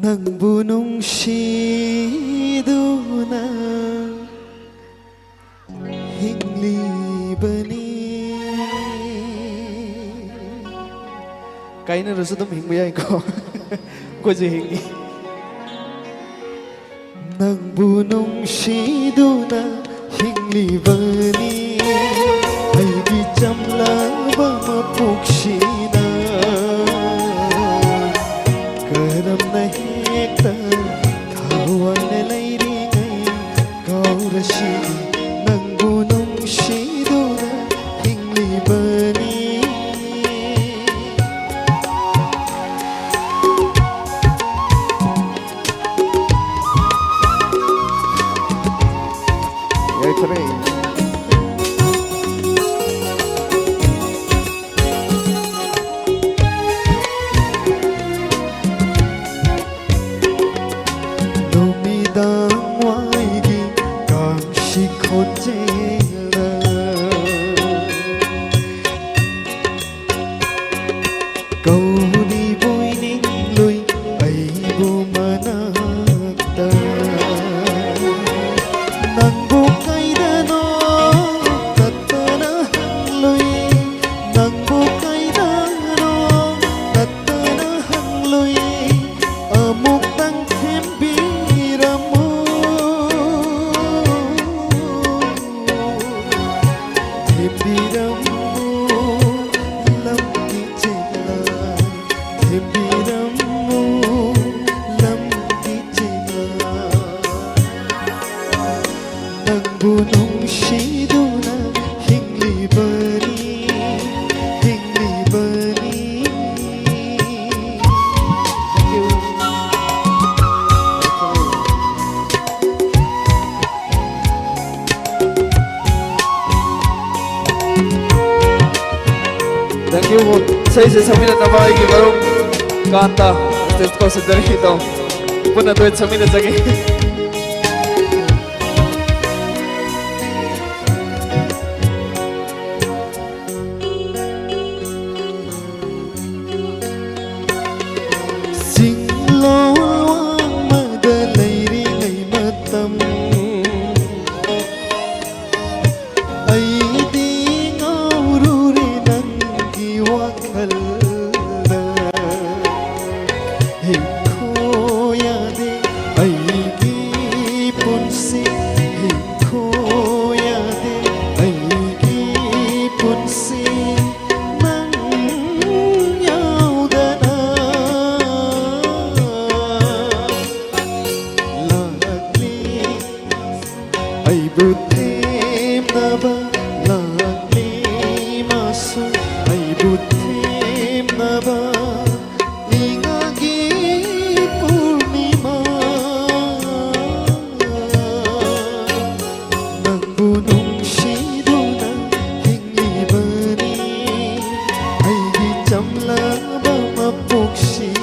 Nangbu nungshiduna hinglibani Kain na ruso tum hingmaya ko ko je hingi Nangbu nungshiduna hinglibani ay di jamla ba mapukshina Karam na hekta kawan na layringay kaurashini Nangbu nungshiduna hinglibani Yay, pare! Lumidang waigi kang shikhotsela Kauni buining lui ay bumanakta Nangbu kaidano tattanahan lui Nangbu kaidano tattanahan lui Amuk tang hembiramu Hembiramu lam dijelan Hembiramu lam dijelan Nangbu nungshiduna hinglibani hinglibani Thank you. Thank you po sa isa sa minat na makikibarong kanta. Test ko sa dito. Puna duet sa minat lagi. Singlo ang madalay rin ay matam Ay di ngaururi ng giwakal na Hikoyade ay di punsi Hikoyade ay di punsi Nang yauda na Lagli ay butim na ba Lagli maso ay butim na ba Ingagi purnima Nangbu nungshiduna hinglibani ay di jamla ba mapukshina